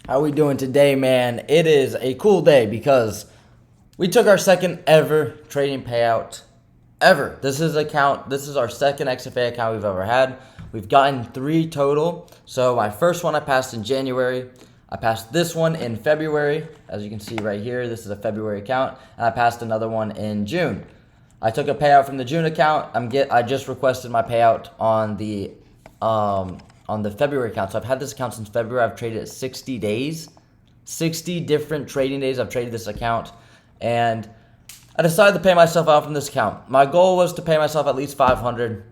How we doing today, man? It is a cool day because we took our second ever trading payout ever. This is our second XFA account we've ever had. We've gotten 3 total. So my first one I passed in January. I passed this one in February. As you can see right here, this is a February account, and I passed another one in June. I took a payout from the June account. I just requested my payout on the February account. So I've had this account since February. I've traded it 60 days. 60 different trading days I've traded this account. And I decided to pay myself out from this account. My goal was to pay myself at least $500.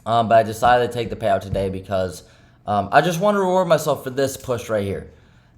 But I decided to take the payout today because I just want to reward myself for this push right here.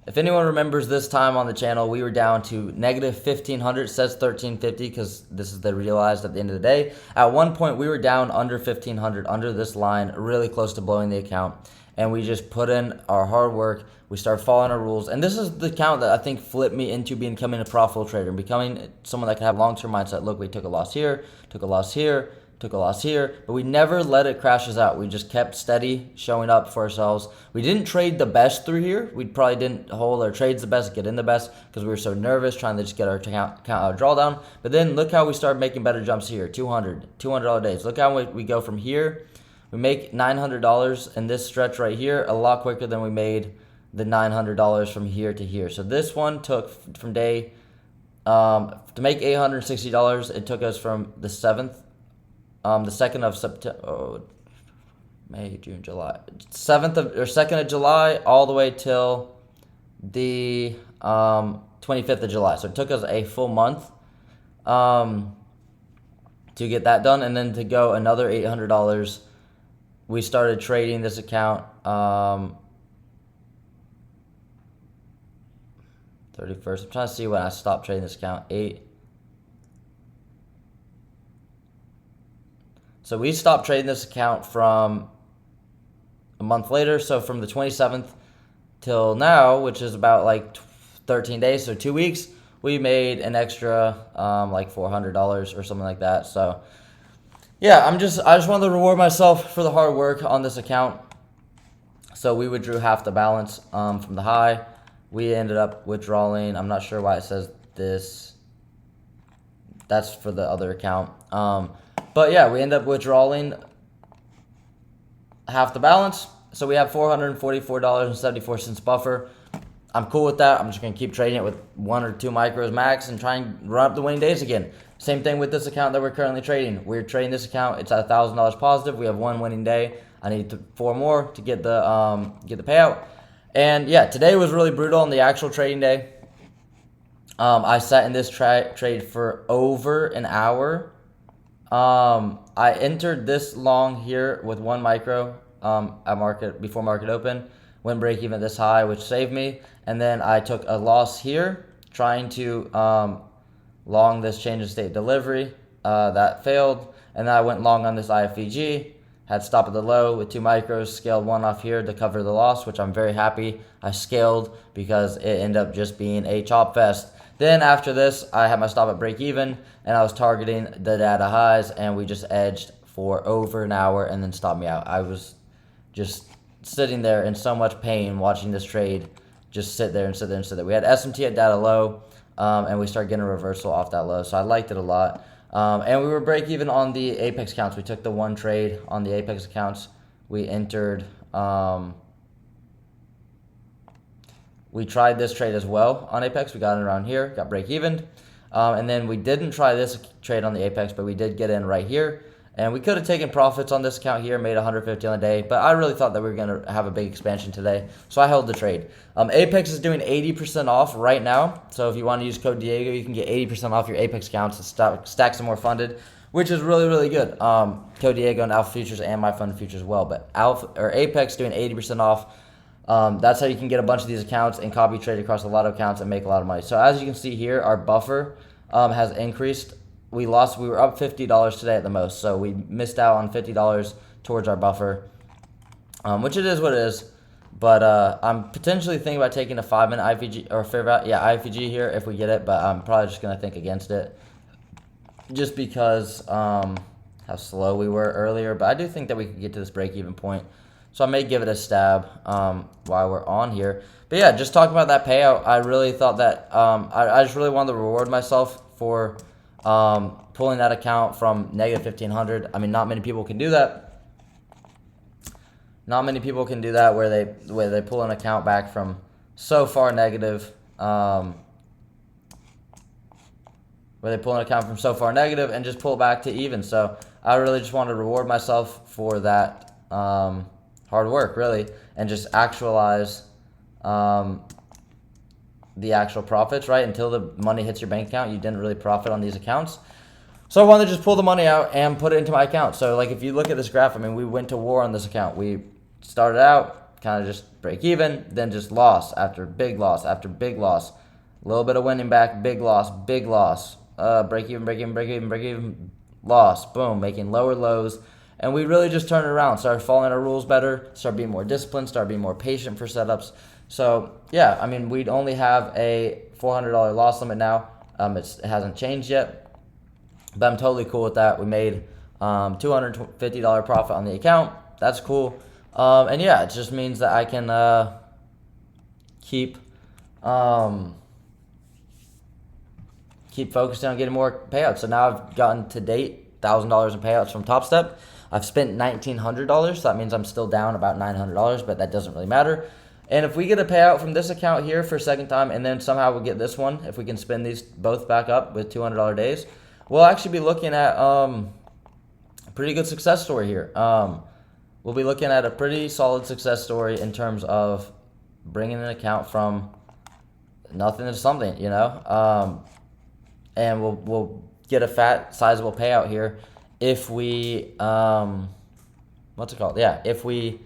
If anyone remembers this time on the channel, we were down to negative 1,500. It says 1,350 because this is the realized at the end of the day. At one point, we were down under 1,500, under this line, really close to blowing the account. And we just put in our hard work. We started following our rules. And this is the account that I think flipped me into becoming a profitable trader and becoming someone that can have long-term mindset. Look, we took a loss here, took a loss here, took a loss here, but we never let it crash us out. We just kept steady, showing up for ourselves. We didn't trade the best through here. We probably didn't hold our trades the best, get in the best, because we were so nervous trying to just get our drawdown. But then look how we started making better jumps here, $200 days. Look how we go from here. We make $900 in this stretch right here, a lot quicker than we made the $900 from here to here. So this one took from day, to make $860, it took us from the 7th, the 2nd of September, May, June, July, 2nd of July, all the way till the 25th of July. So it took us a full month to get that done, and then to go another $800. We started trading this account 31st. I'm trying to see when I stopped trading this account. 8. So we stopped trading this account from a month later. So from the 27th till now, which is about like 13 days, so 2 weeks, we made an extra like $400 or something like that. So yeah, I just wanted to reward myself for the hard work on this account. So we withdrew half the balance from the high. We ended up withdrawing. I'm not sure why it says this. That's for the other account. But yeah, we end up withdrawing half the balance. So we have $444.74 buffer. I'm cool with that. I'm just going to keep trading it with 1 or 2 micros max and try and run up the winning days again. Same thing with this account that we're currently trading. We're trading this account. It's at $1,000 positive. We have 1 winning day. I need 4 more to get the payout. And yeah, today was really brutal on the actual trading day. I sat in this trade for over an hour. I entered this long here with 1 micro before market open, went break even this high, which saved me, and then I took a loss here trying to long this change of state delivery. That failed, and then I went long on this IFVG, had stop at the low with 2 micros, scaled 1 off here to cover the loss, which I'm very happy I scaled because it ended up just being a chop fest. Then after this, I had my stop at break even, and I was targeting the data highs, and we just edged for over an hour and then stopped me out. I was just sitting there in so much pain watching this trade just sit there. We had SMT at data low, and we started getting a reversal off that low, so I liked it a lot. And we were break even on the Apex accounts. We took the 1 trade on the Apex accounts. We entered... we tried this trade as well on Apex. We got in around here, got break even. And then we didn't try this trade on the Apex, but we did get in right here. And we could have taken profits on this account here, made $150 on the day, but I really thought that we were going to have a big expansion today, so I held the trade. Apex is doing 80% off right now, so if you want to use code Diego, you can get 80% off your Apex accounts and stack some more funded, which is really, really good. Code Diego and Alpha Futures and my funded futures as well, but Apex doing 80% off. That's how you can get a bunch of these accounts and copy trade across a lot of accounts and make a lot of money. So as you can see here, our buffer has increased. We were up $50 today at the most, so we missed out on $50 towards our buffer, which it is what it is. But I'm potentially thinking about taking a 5-minute IVG or fair value, IVG here if we get it, but I'm probably just gonna think against it, just because how slow we were earlier. But I do think that we could get to this break-even point. So I may give it a stab while we're on here. But yeah, just talking about that payout, I really thought that I just really wanted to reward myself for pulling that account from negative 1,500. I mean, not many people can do that. Not many people can do that where they pull an account back from so far negative. Where they pull an account from so far negative and just pull it back to even. So I really just want to reward myself for that hard work, really, and just actualize the actual profits, right? Until the money hits your bank account, you didn't really profit on these accounts. So I wanted to just pull the money out and put it into my account. So like if you look at this graph, I mean, we went to war on this account. We started out kind of just break even, then just loss after big loss after big loss. A little bit of winning back, big loss, break even, loss, boom, making lower lows. And we really just turned it around, started following our rules better, started being more disciplined, started being more patient for setups. So yeah, I mean, we'd only have a $400 loss limit now. It hasn't changed yet, but I'm totally cool with that. We made $250 profit on the account. That's cool. And yeah, it just means that I can keep focusing on getting more payouts. So now I've gotten to date $1,000 in payouts from Top Step. I've spent $1,900, so that means I'm still down about $900, but that doesn't really matter. And if we get a payout from this account here for a second time, and then somehow we get this one, if we can spin these both back up with $200 days, we'll actually be looking at a pretty good success story here. We'll be looking at a pretty solid success story in terms of bringing an account from nothing to something, you know. And we'll get a fat, sizable payout here if we what's it called? Yeah, if we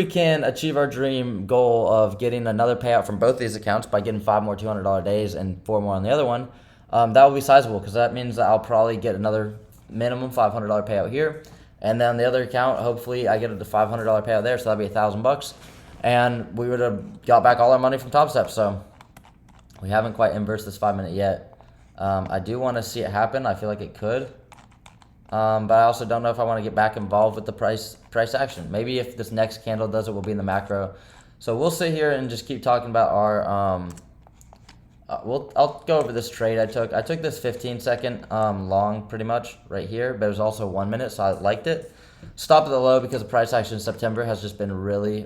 can achieve our dream goal of getting another payout from both these accounts by getting 5 more $200 days and 4 more on the other one, that will be sizable because that means that I'll probably get another minimum $500 payout here, and then on the other account, hopefully I get a $500 payout there, so that'd be $1,000, and we would have got back all our money from Top Step. So we haven't quite inversed this 5-minute yet. I do want to see it happen. I feel like it could. But I also don't know if I want to get back involved with the price action. Maybe if this next candle does it, we'll be in the macro. So we'll sit here and just keep talking about our I'll go over this trade I took. I took this 15-second long pretty much right here, but it was also 1 minute, so I liked it. Stop at the low because the price action in September has just been really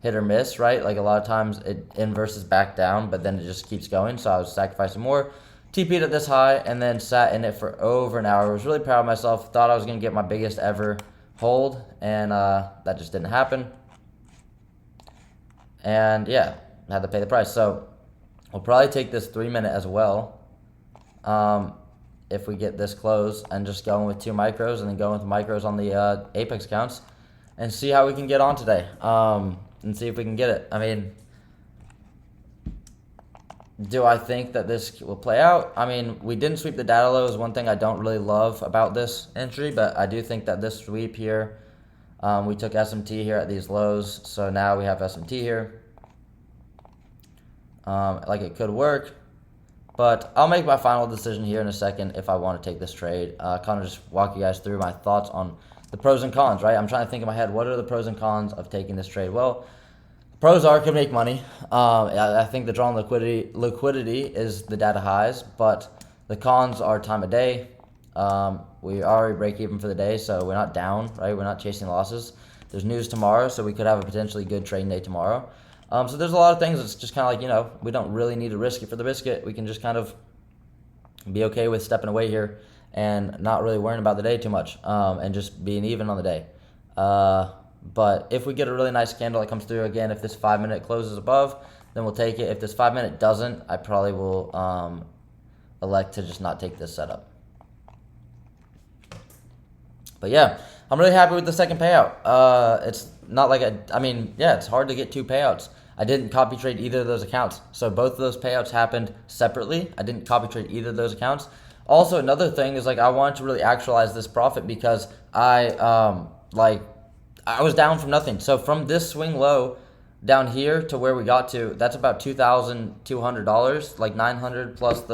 hit or miss, right? Like a lot of times it inverses back down, but then it just keeps going. So I was sacrificing more. TP'd at this high and then sat in it for over an hour. I was really proud of myself. Thought I was going to get my biggest ever hold, and that just didn't happen. And yeah, I had to pay the price. So we'll probably take this 3-minute as well if we get this close, and just going with 2 micros and then going with micros on the Apex accounts and see how we can get on today and see if we can get it. I mean, do I think that this will play out? I mean, we didn't sweep the data lows. One thing I don't really love about this entry, but I do think that this sweep here, we took SMT here at these lows, so now we have SMT here. Like it could work, but I'll make my final decision here in a second if I want to take this trade. Kind of just walk you guys through my thoughts on the pros and cons, right? I'm trying to think in my head, what are the pros and cons of taking this trade? Well, pros are could make money. I think the drawn liquidity is the data highs, but the cons are time of day. We already break even for the day, so we're not down, right? We're not chasing losses. There's news tomorrow, so we could have a potentially good trading day tomorrow. So there's a lot of things that's just kind of like, you know, we don't really need to risk it for the biscuit. We can just kind of be okay with stepping away here and not really worrying about the day too much, and just being even on the day. But if we get a really nice candle that comes through, again, if this 5-minute closes above, then we'll take it. If this 5-minute doesn't, I probably will elect to just not take this setup. But yeah, I'm really happy with the second payout. It's not like it's hard to get 2 payouts. I didn't copy trade either of those accounts. So both of those payouts happened separately. I didn't copy trade either of those accounts. Also, another thing is, like, I wanted to really actualize this profit because I was down from nothing. So from this swing low down here to where we got to, that's about $2,200, like $900 plus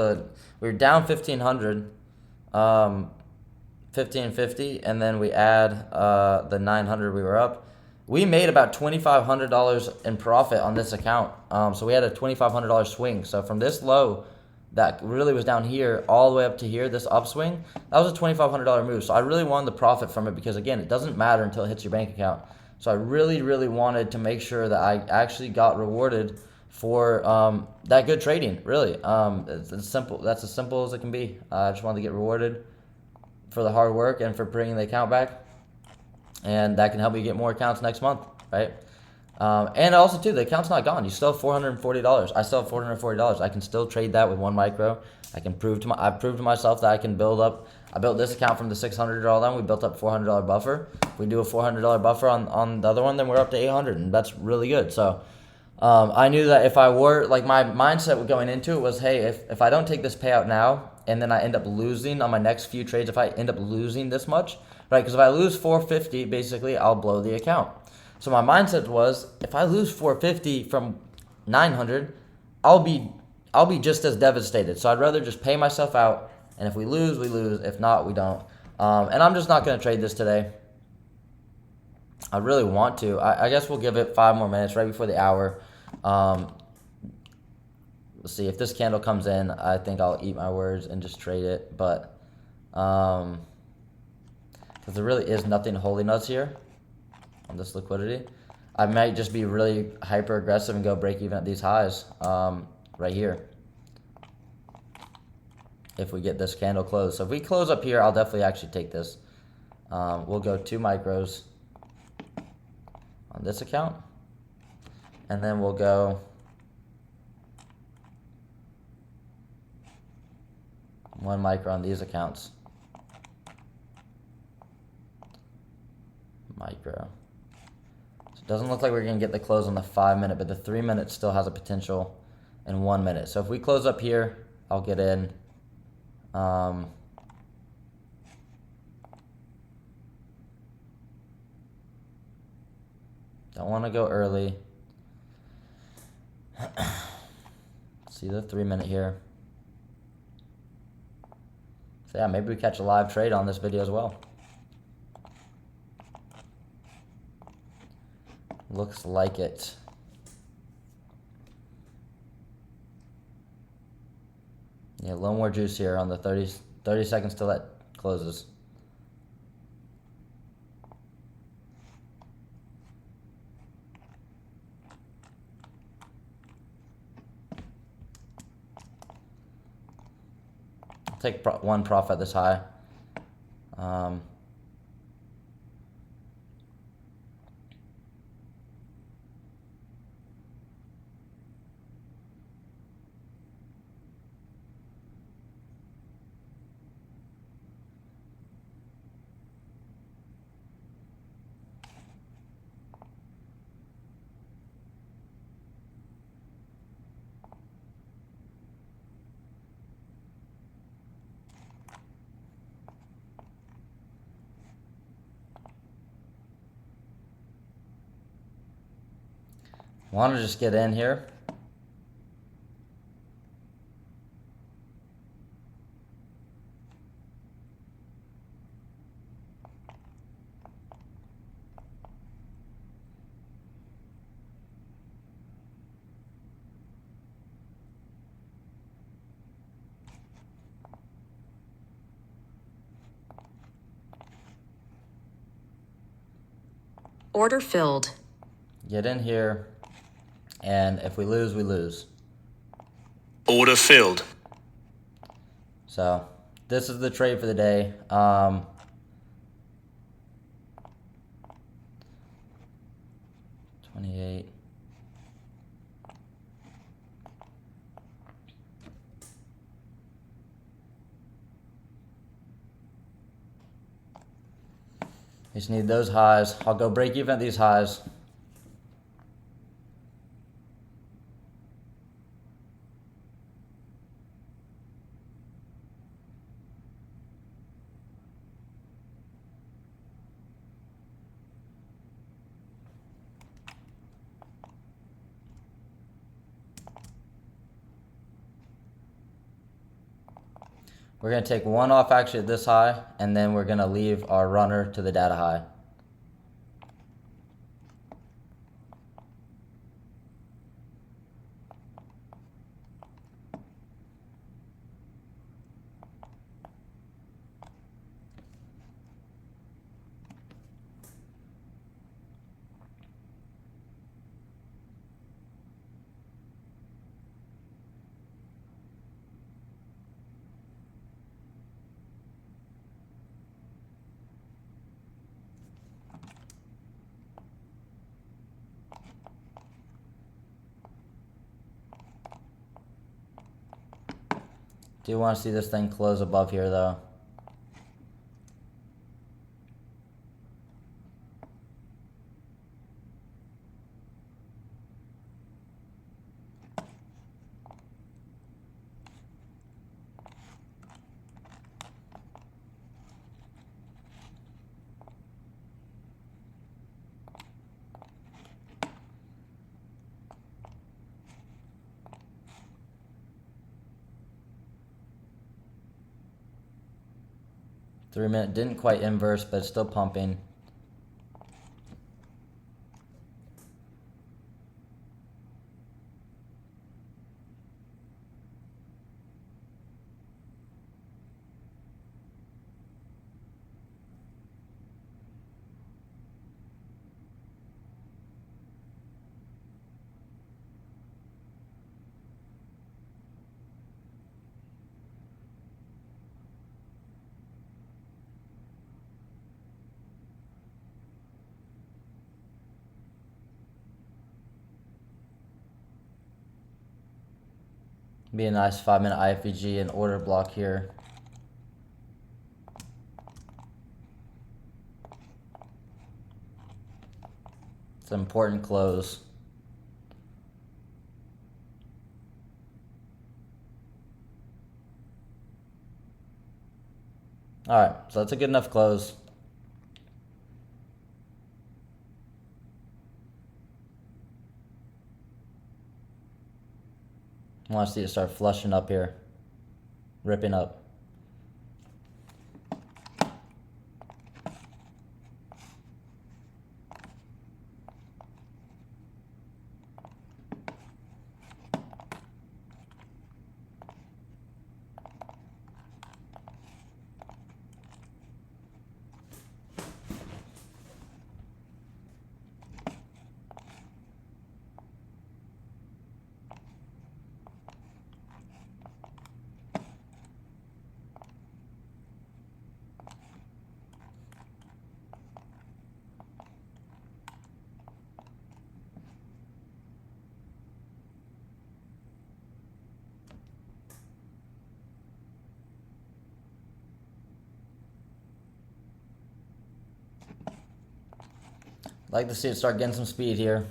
we were down $1,500, $1,500 1550, and then we add the 900 we were up. We made about $2,500 in profit on this account. So we had a $2,500 swing. So from this low that really was down here all the way up to here, this upswing, that was a $2,500 move. So I really wanted the profit from it because, again, it doesn't matter until it hits your bank account. So I really, really wanted to make sure that I actually got rewarded for that good trading, really. It's simple. That's as simple as it can be. I just wanted to get rewarded for the hard work and for bringing the account back. And that can help you get more accounts next month, right? And also, too, the account's not gone. You still have $440. I still have $440. I can still trade that with one micro. I've proved to myself that I can build up. I built this account from the $600 line. We built up $400 buffer. If we do a $400 buffer on the other one, then we're up to $800, and that's really good. So I knew that if I were, like, my mindset going into it was, hey, if I don't take this payout now and then I end up losing on my next few trades, if I end up losing this much, right, because if I lose 450, basically I'll blow the account. So my mindset was, if I lose 450 from 900, I'll be just as devastated. So I'd rather just pay myself out, and if we lose, we lose. If not, we don't. And I'm just not going to trade this today. I really want to. I guess we'll give it 5 more minutes right before the hour. We'll see if this candle comes in. I think I'll eat my words and just trade it. But because there really is nothing holding us here on this liquidity, I might just be really hyper aggressive and go break even at these highs right here if we get this candle closed. So if we close up here, I'll definitely actually take this. We'll go 2 micros on this account, and then we'll go 1 micro on these accounts. Micro. So it doesn't look like we're going to get the close on the 5 minute, but the 3 minute still has a potential in 1 minute. So if we close up here, I'll get in. Don't want to go early. See the 3 minute here. So yeah, maybe we catch a live trade on this video as well. Looks like it. Yeah, a little more juice here on the 30 seconds till that closes. I'll take 1 profit at this high. Want to just get in here. Order filled. Get in here. And if we lose, we lose. Order filled. So this is the trade for the day. 28. Just need those highs. I'll go break even at these highs. We're going to take one off actually at this high, and then we're going to leave our runner to the data high. Do want to see this thing close above here though. Three-minute didn't quite inverse, but it's still pumping. Be a nice 5-minute IFVG and order block here. It's an important close. Alright, so that's a good enough close. I want to see it start flushing up here. Ripping up. Like to see it start getting some speed here.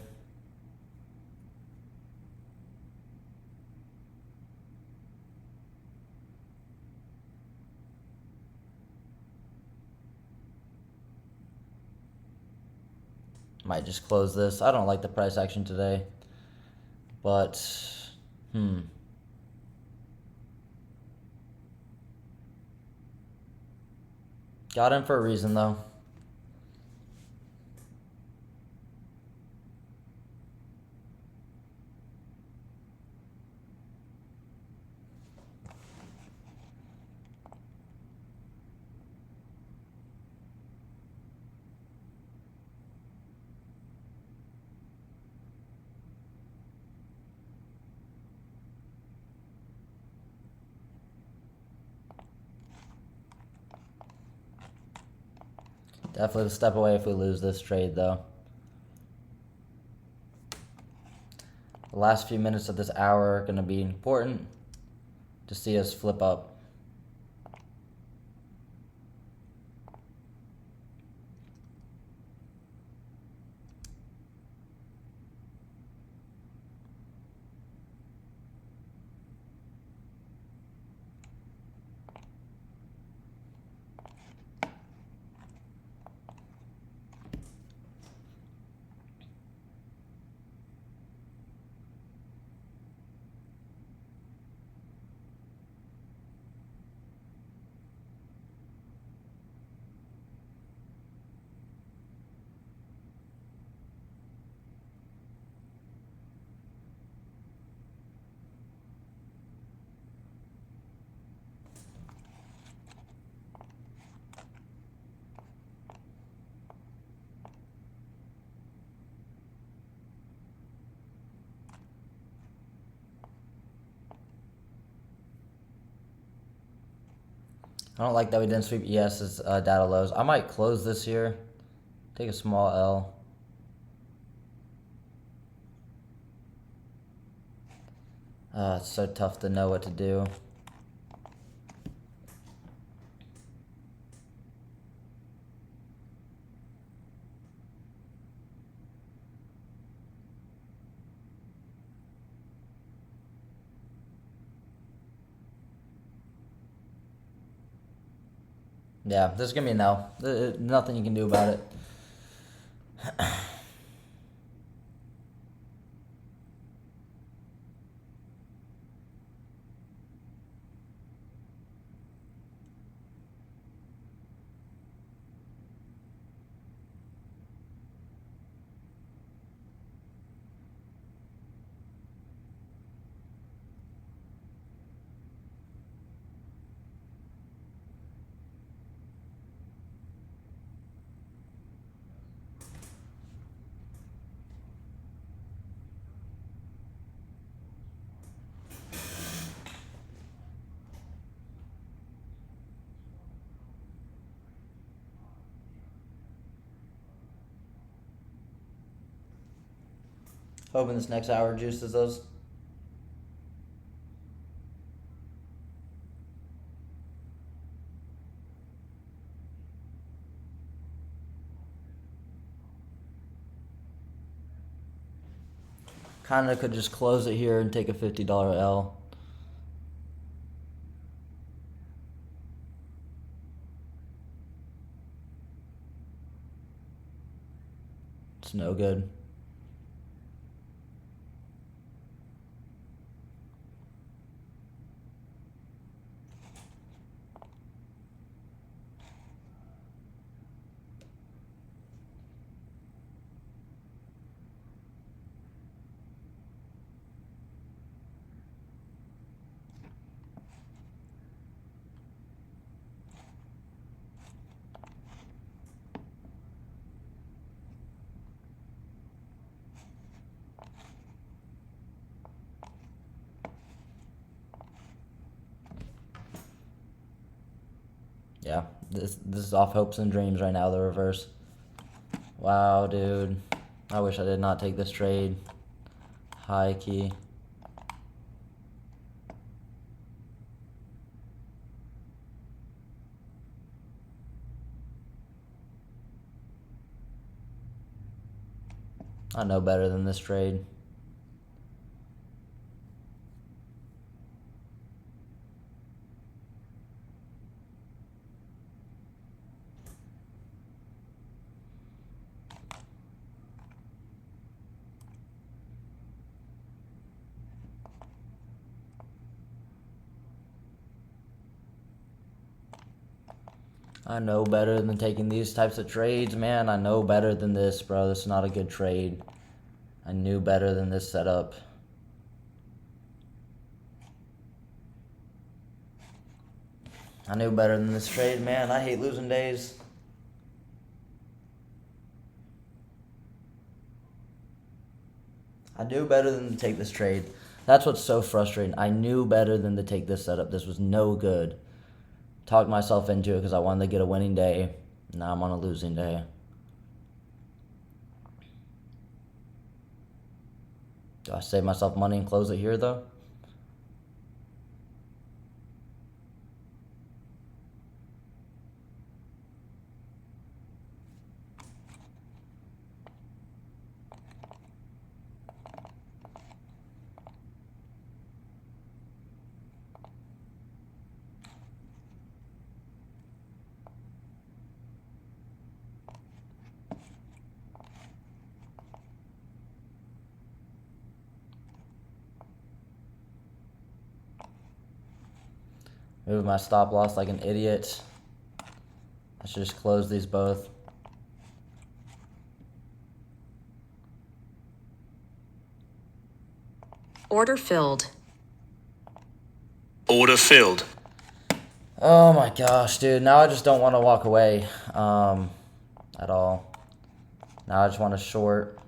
Might just close this. I don't like the price action today. But, got in for a reason though. Definitely a step away if we lose this trade, though. The last few minutes of this hour are going to be important to see us flip up. I don't like that we didn't sweep ES's data lows. I might close this here. Take a small L. It's so tough to know what to do. Yeah, this is gonna be a no. Nothing you can do about it. Hoping this next hour juices those. Kinda could just close it here and take a $50 L. It's no good. Yeah, this is off hopes and dreams right now, the reverse. Wow, dude. I wish I did not take this trade. High key. I know better than this trade. I know better than taking these types of trades, man. I know better than this, bro. This is not a good trade. I knew better than this setup. I knew better than this trade, man. I hate losing days. I knew better than to take this trade. That's what's so frustrating. I knew better than to take this setup. This was no good. Talked myself into it because I wanted to get a winning day. Now I'm on a losing day. Do I save myself money and close it here, though? Move my stop loss like an idiot. I should just close these both. Order filled. Order filled. Oh my gosh, dude. Now I just don't want to walk away at all. Now I just want to short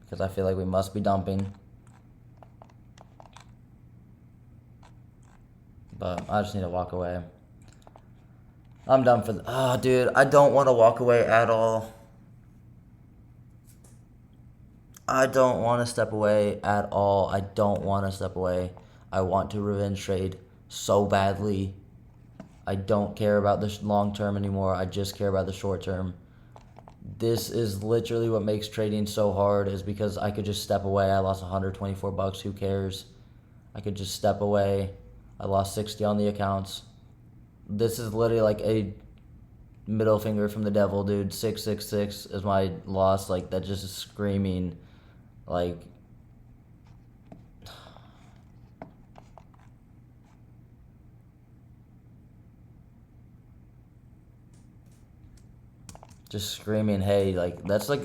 because I feel like we must be dumping. But I just need to walk away. I'm done for oh, dude, I don't want to walk away at all. I don't want to step away at all. I don't want to step away. I want to revenge trade so badly. I don't care about the long term anymore. I just care about the short term. This is literally what makes trading so hard, is because I could just step away. I lost 124 bucks. Who cares? I could just step away. I lost 60 on the accounts. This is literally like a middle finger from the devil, dude. 666 is my loss. Like, that just is screaming. Like, just screaming, hey, like that's like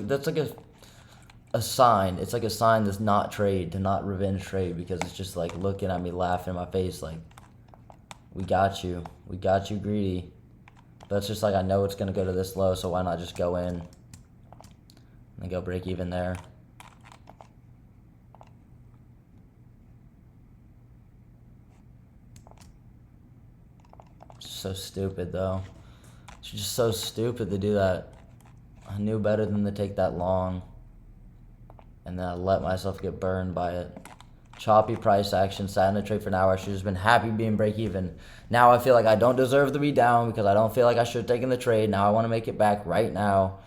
a sign. It's like a sign that's not trade, to not revenge trade, because it's just like looking at me, laughing in my face, like, we got you, greedy. But it's just like, I know it's gonna go to this low, so why not just go in and go break even there. It's so stupid though. It's just so stupid to do that. I knew better than to take that long, and then I let myself get burned by it. Choppy price action, sat in the trade for an hour. I should have just been happy being break even. Now I feel like I don't deserve to be down because I don't feel like I should have taken the trade. Now I want to make it back right now.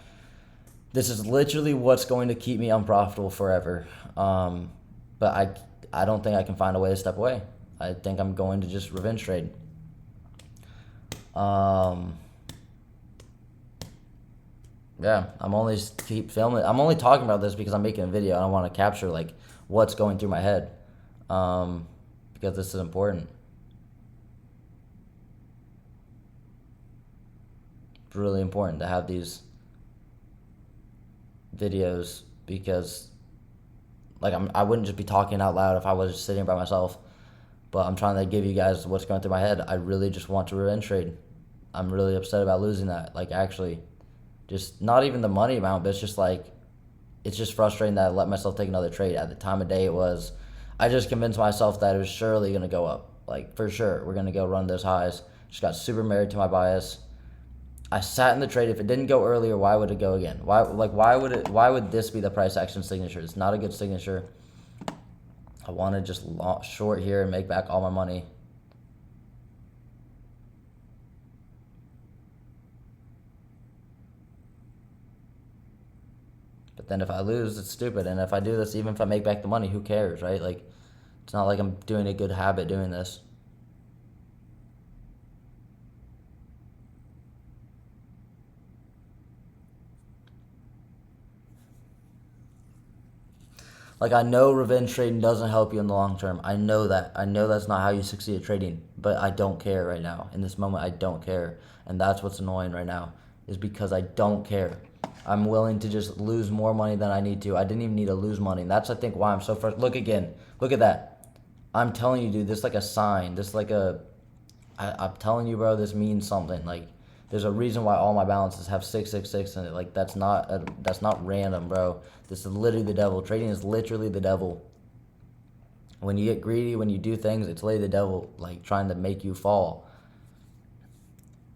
This is literally what's going to keep me unprofitable forever. But I don't think I can find a way to step away. I think I'm going to just revenge trade. Yeah, I'm only keep filming. I'm only talking about this because I'm making a video. I don't want to capture like what's going through my head, because this is important. It's really important to have these videos, because like I wouldn't just be talking out loud if I was just sitting by myself. But I'm trying to give you guys what's going through my head. I really just want to revenge trade. I'm really upset about losing that. Like, actually. Just not even the money amount, but it's just like, it's just frustrating that I let myself take another trade at the time of day it was. I just convinced myself that it was surely going to go up. Like, for sure, we're going to go run those highs. Just got super married to my bias. I sat in the trade. If it didn't go earlier, why would it go again? Why would this be the price action signature? It's not a good signature. I want to just short here and make back all my money. But then if I lose, it's stupid. And if I do this, even if I make back the money, who cares, right? Like, it's not like I'm doing a good habit doing this. Like, I know revenge trading doesn't help you in the long term. I know that. I know that's not how you succeed at trading. But I don't care right now. In this moment, I don't care. And that's what's annoying right now, is because I don't care. I'm willing to just lose more money than I need to. I didn't even need to lose money. And that's, I think, why I'm so frustrated. Look again. Look at that. I'm telling you, dude, this is like a sign. This is like I'm telling you, bro, this means something. Like, there's a reason why all my balances have 666 in it. Like, that's not random, bro. This is literally the devil. Trading is literally the devil. When you get greedy, when you do things, it's literally the devil, like, trying to make you fall.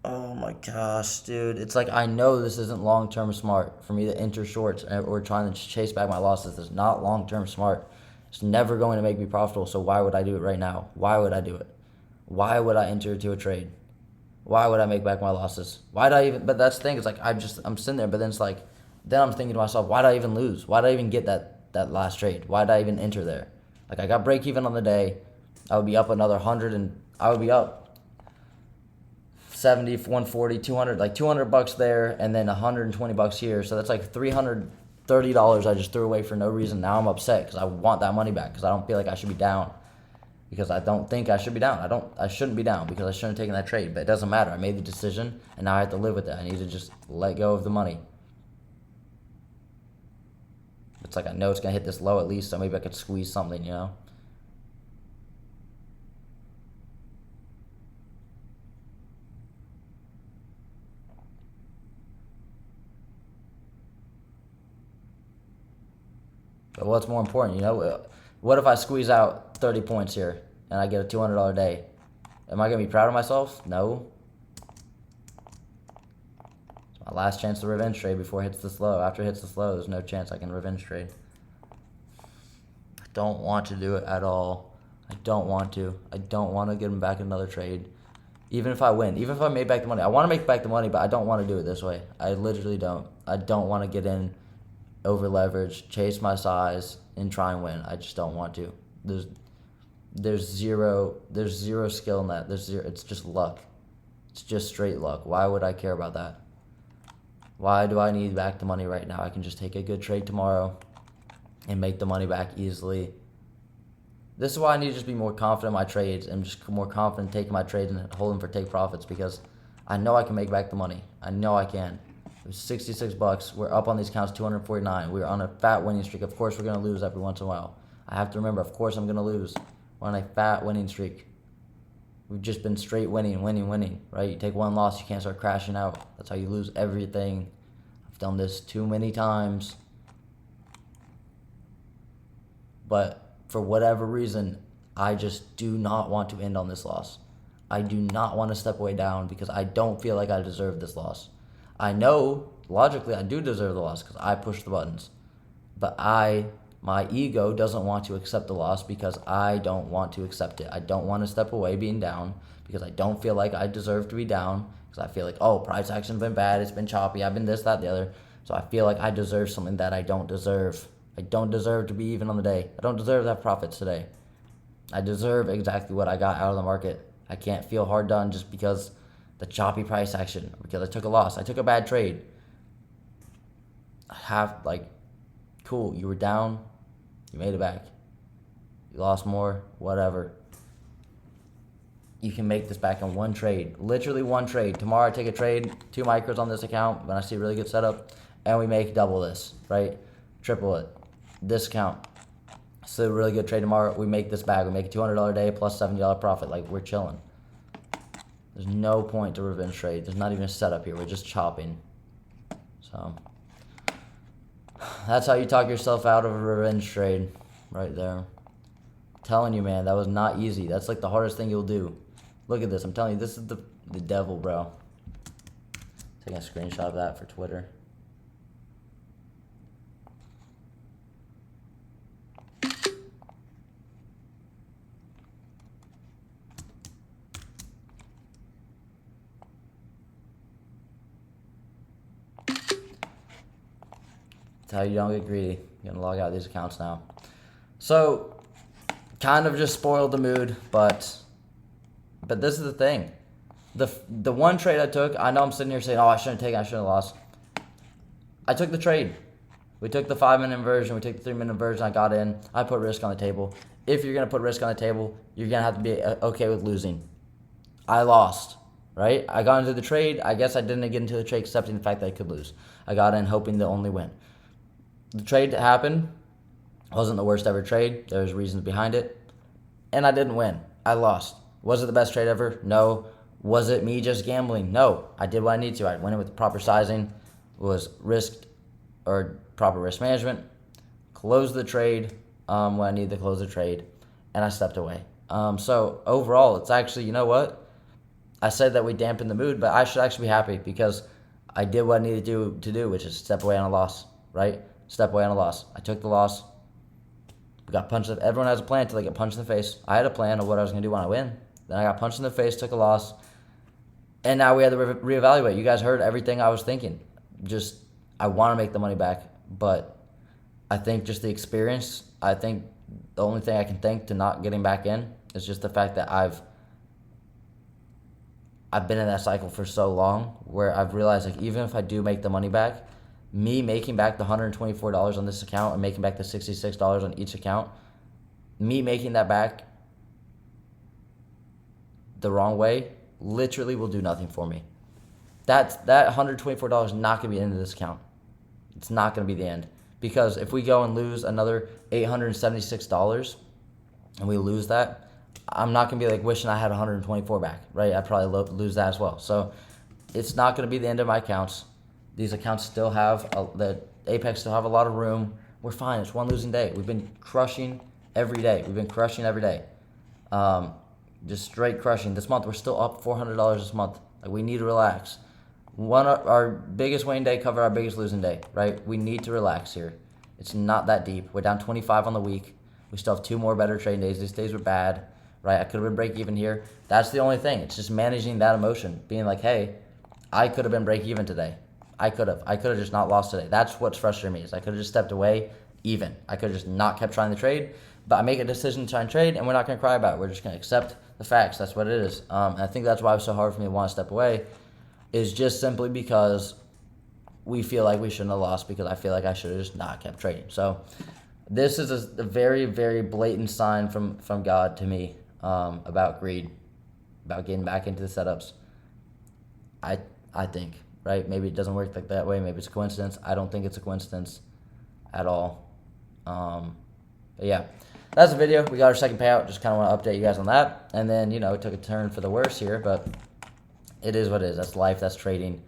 Oh my gosh, dude. It's like, I know this isn't long-term smart for me to enter shorts or trying to chase back my losses. It's not long-term smart. It's never going to make me profitable, so why would I do it right now? Why would I do it? Why would I enter into a trade? Why would I make back my losses? Why'd I even, but that's the thing, it's like, I'm sitting there, but then it's like, then I'm thinking to myself, why'd I even lose? Why'd I even get that last trade? Why'd I even enter there? Like, I got break even on the day. I would be up another 100 and I would be up 70, 140, 200, like 200 bucks there, and then 120 bucks here. So that's like $330 I just threw away for no reason. Now I'm upset because I want that money back, because I don't feel like I should be down. Because I don't think I should be down. I shouldn't be down because I shouldn't have taken that trade. But it doesn't matter. I made the decision, and now I have to live with it. I need to just let go of the money. It's like, I know it's going to hit this low at least, so maybe I could squeeze something, you know? But what's more important, you know? What if I squeeze out 30 points here and I get a $200 day? Am I going to be proud of myself? No. It's my last chance to revenge trade before it hits this low. After it hits this low, there's no chance I can revenge trade. I don't want to do it at all. I don't want to. I don't want to get him back another trade. Even if I win, even if I made back the money. I want to make back the money, but I don't want to do it this way. I literally don't. I don't want to get in, over leverage, chase my size, and try and win. I just don't want to. There's zero skill in that. It's just luck. It's just straight luck. Why would I care about that? Why do I need back the money right now? I can just take a good trade tomorrow and make the money back easily. This is why I need to just be more confident in my trades and just more confident taking my trades and holding for take profits, because I know I can make back the money. I know I can. It was 66 bucks. We're up on these counts 249. We're on a fat winning streak. Of course, we're going to lose every once in a while. I have to remember, of course, I'm going to lose. We're on a fat winning streak. We've just been straight winning, right? You take one loss, you can't start crashing out. That's how you lose everything. I've done this too many times. But for whatever reason, I just do not want to end on this loss. I do not want to step away down because I don't feel like I deserve this loss. I know, logically, I do deserve the loss because I pushed the buttons. But my ego doesn't want to accept the loss because I don't want to accept it. I don't want to step away being down because I don't feel like I deserve to be down, because I feel like, oh, price action's been bad, it's been choppy, I've been this, that, the other. So I feel like I deserve something that I don't deserve. I don't deserve to be even on the day. I don't deserve to have profits today. I deserve exactly what I got out of the market. I can't feel hard done just because the choppy price action, because I took a loss. I took a bad trade. Cool, you were down, you made it back. You lost more, whatever. You can make this back in one trade. Literally one trade. Tomorrow I take a trade, 2 micros on this account when I see a really good setup, and we make double this, right? Triple it. This account. So a really good trade tomorrow. We make this back. We make a $200 a day plus $70 profit. Like, we're chilling. There's no point to revenge trade. There's not even a setup here. We're just chopping. So that's how you talk yourself out of a revenge trade, right there. I'm telling you, man, that was not easy. That's like the hardest thing you'll do. Look at this. I'm telling you, this is the devil, bro. Taking a screenshot of that for Twitter. That's how you don't get greedy. You're gonna log out of these accounts now. So, kind of just spoiled the mood, but this is the thing. The one trade I took, I know I'm sitting here saying, oh, I shouldn't have taken, I shouldn't have lost. I took the trade. We took the 5-minute inversion, we took the 3-minute inversion, I got in, I put risk on the table. If you're gonna put risk on the table, you're gonna have to be okay with losing. I lost, right? I got into the trade. I guess I didn't get into the trade accepting the fact that I could lose. I got in hoping to only win. The trade that happened wasn't the worst ever trade. There's reasons behind it. And I didn't win. I lost. Was it the best trade ever? No. Was it me just gambling? No. I did what I needed to. I went in with the proper sizing, was risked or proper risk management, closed the trade when I needed to close the trade, and I stepped away. So overall, it's actually, you know what? I said that we dampened the mood, but I should actually be happy because I did what I needed to do, which is step away on a loss, right? Step away on a loss. I took the loss. We got punched. Everyone has a plan until they get punched in the face. I had a plan of what I was going to do when I win. Then I got punched in the face, took a loss, and now we had to reevaluate. You guys heard everything I was thinking. Just, I want to make the money back, but I think just the experience, I think the only thing I can think to not getting back in is just the fact that I've been in that cycle for so long where I've realized, like, even if I do make the money back, me making back the $124 on this account and making back the $66 on each account, me making that back the wrong way literally will do nothing for me. That $124 is not going to be the end of this account. It's not going to be the end. Because if we go and lose another $876 and we lose that, I'm not going to be like wishing I had 124 back, right? I'd probably lose that as well. So it's not going to be the end of my accounts. These accounts still have, the Apex still have a lot of room. We're fine. It's one losing day. We've been crushing every day. just straight crushing. This month we're still up $400 this month. Like, we need to relax. Our biggest winning day covered our biggest losing day, right? We need to relax here. It's not that deep. We're down 25 on the week. We still have 2 more better trading days. These days were bad, right? I could have been break even here. That's the only thing. It's just managing that emotion, being like, hey, I could have been break even today. I could have just not lost today. That's what's frustrating me, is I could have just stepped away even. I could have just not kept trying to trade, but I make a decision to try and trade, and we're not going to cry about it. We're just going to accept the facts. That's what it is. And I think that's why it was so hard for me to want to step away, is just simply because we feel like we shouldn't have lost, because I feel like I should have just not kept trading. So this is a very, very blatant sign from God to me, about greed, about getting back into the setups. I think, right? Maybe it doesn't work like that way. Maybe it's a coincidence. I don't think it's a coincidence at all. But yeah, that's the video. We got our second payout. Just kind of want to update you guys on that. And then, it took a turn for the worse here, but it is what it is. That's life. That's trading.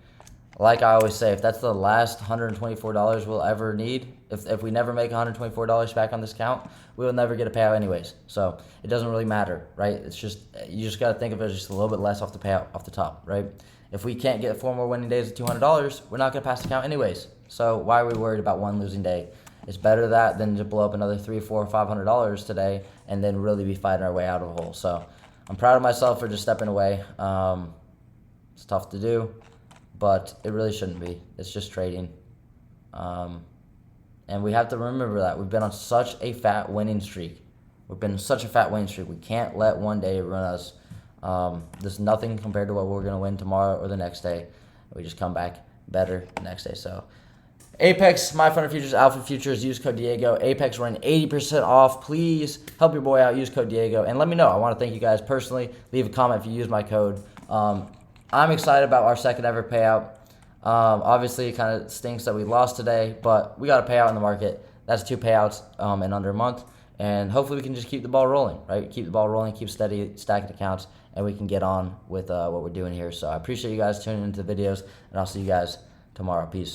Like I always say, if that's the last $124 we'll ever need, if we never make $124 back on this account, we will never get a payout anyways. So it doesn't really matter, right? It's just, you just got to think of it as just a little bit less off the payout, off the top, right? If we can't get 4 more winning days at $200, we're not going to pass the account anyways. So why are we worried about one losing day? It's better that than to blow up another $300, $400, $500 today and then really be fighting our way out of a hole. So I'm proud of myself for just stepping away. It's tough to do, but it really shouldn't be. It's just trading. And we have to remember that we've been on such a fat winning streak. We've been on such a fat winning streak. We can't let one day run us. There's nothing compared to what we're going to win tomorrow or the next day. We just come back better the next day. So Apex, My Fun Futures, Alpha Futures, use code Diego. Apex running 80% off. Please help your boy out. Use code Diego. And let me know. I want to thank you guys personally. Leave a comment if you use my code. I'm excited about our second ever payout. Obviously, it kind of stinks that we lost today, but we got a payout in the market. That's 2 payouts in under a month. And hopefully we can just keep the ball rolling, right? Keep the ball rolling, keep steady, stacking accounts, and we can get on with what we're doing here. So I appreciate you guys tuning into the videos, and I'll see you guys tomorrow. Peace.